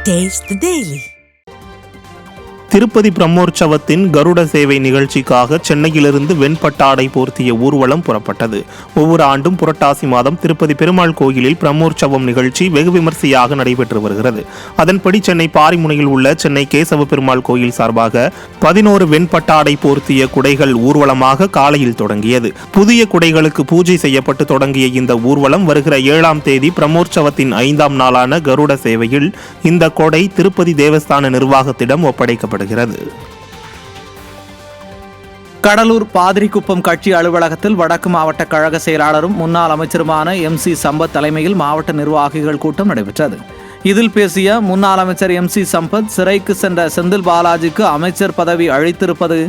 Taste the Daily. Tirupati பிரம்மோற்சவத்தின் கருட சேவை நிகழ்ச்சிக்காக சென்னையிலிருந்து வெண்பட்டாடை போர்த்திய ஊர்வலம் புறப்பட்டது. ஒவ்வொரு ஆண்டும் புரட்டாசி மாதம் திருப்பதி பெருமாள் கோயிலில் பிரம்மோற்சவம் நிகழ்ச்சி வெகு விமர்சையாக நடைபெற்று வருகிறது. அதன்படி சென்னை பாரிமுனையில் உள்ள சென்னை கேசவ பெருமாள் கோயில் சார்பாக 11 வெண்பட்டாடை போர்த்திய குடைகள் ஊர்வலமாக காலையில் தொடங்கியது. புதிய குடைகளுக்கு பூஜை செய்யப்பட்டு தொடங்கிய இந்த ஊர்வலம் வருகிற 7ஆம் தேதி பிரம்மோற்சவத்தின் 5ஆம் நாளான கருட சேவையில் இந்த கொடை திருப்பதி தேவஸ்தான நிர்வாகத்திடம் ஒப்படைக்கப்பட்டது. கடலூர் பாதிரிக்குப்பம் கட்சி அலுவலகத்தில் வடக்கு மாவட்ட கழக செயலாளரும் முன்னாள் அமைச்சருமான MC சம்பத் தலைமையில் மாவட்ட நிர்வாகிகள் கூட்டம் நடைபெற்றது. இதில் பேசிய முன்னாள் அமைச்சர் MC சம்பத், சிறைக்கு சென்ற செந்தில் பாலாஜிக்கு அமைச்சர் பதவி அளித்திருப்பது,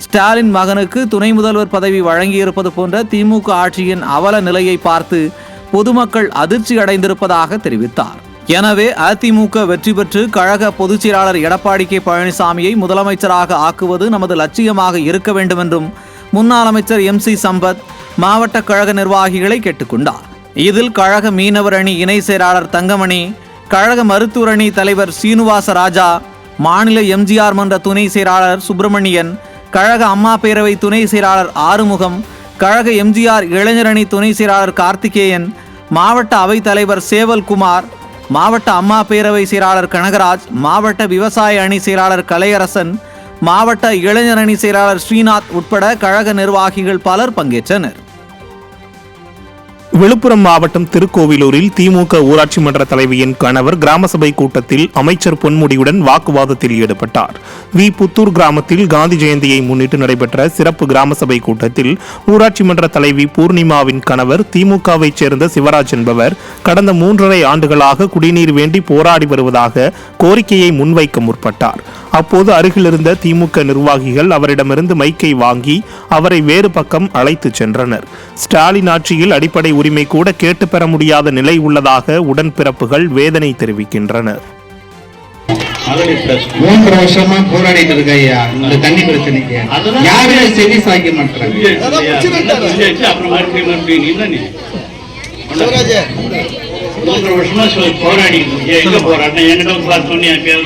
ஸ்டாலின் மகனுக்கு துணை முதல்வர் பதவி வழங்கியிருப்பது போன்ற திமுக ஆட்சியின் அவல நிலையை பார்த்து பொதுமக்கள் அதிர்ச்சி அடைந்திருப்பதாக தெரிவித்தார். எனவே அதிமுக வெற்றி பெற்று கழக பொதுச் செயலாளர் எடப்பாடி K பழனிசாமியை முதலமைச்சராக ஆக்குவது நமது லட்சியமாக இருக்க வேண்டும் என்றும் முன்னாள் அமைச்சர் MC சம்பத் மாவட்ட கழக நிர்வாகிகளை கேட்டுக்கொண்டார். இதில் கழக மீனவர் அணி இணை செயலாளர் தங்கமணி, கழக மருத்துவர் அணி தலைவர் சீனிவாச ராஜா, மாநில MGR மன்ற துணை செயலாளர் சுப்பிரமணியன், கழக அம்மா பேரவை துணை செயலாளர் ஆறுமுகம், கழக MGR இளைஞர் அணி துணை செயலாளர் கார்த்திகேயன், மாவட்ட அவைத் தலைவர் சேவல்குமார், மாவட்ட அம்மா பேரவை செயலாளர் கனகராஜ், மாவட்ட விவசாய அணி செயலாளர் கலையரசன், மாவட்ட இளைஞர் அணி செயலாளர் ஸ்ரீநாத் உட்பட கழக நிர்வாகிகள் பலர் பங்கேற்றனர். விழுப்புரம் மாவட்டம் திருக்கோவிலூரில் திமுக ஊராட்சி மன்ற தலைவியின் கணவர் கிராம சபை கூட்டத்தில் அமைச்சர் பொன்முடியுடன் வாக்குவாதத்தில் ஈடுபட்டார். புத்தூர் கிராமத்தில் காந்தி ஜெயந்தியை முன்னிட்டு நடைபெற்ற சிறப்பு கிராம சபை கூட்டத்தில் ஊராட்சி மன்ற தலைவி பூர்ணிமாவின் கணவர் திமுகவை சேர்ந்த சிவராஜ் என்பவர் கடந்த 3.5 ஆண்டுகளாக குடிநீர் வேண்டி போராடி வருவதாக கோரிக்கையை முன்வைக்க முற்பட்டார். அப்போது அருகிலிருந்த திமுக நிர்வாகிகள் அவரிடமிருந்து மைக்கை வாங்கி அவரை வேறு பக்கம் அழைத்து சென்றனர். ஸ்டாலின் ஆட்சியில் அடிப்படை உரிமை கூட கேட்டு பெற முடியாத நிலை உள்ளதாக உடன்பிறப்புகள் வேதனை தெரிவிக்கின்றனர். 3 வருஷமா போராடிட்டு இருக்க ஐயா இந்த தண்ணி பிரச்சனைக்கு யாருமே செவி சாய்க்க மாட்டாங்க. 3 வருஷமா போராடிட்டு எங்க போராட்டம் என்கிட்ட பார்த்து சொன்னீங்க.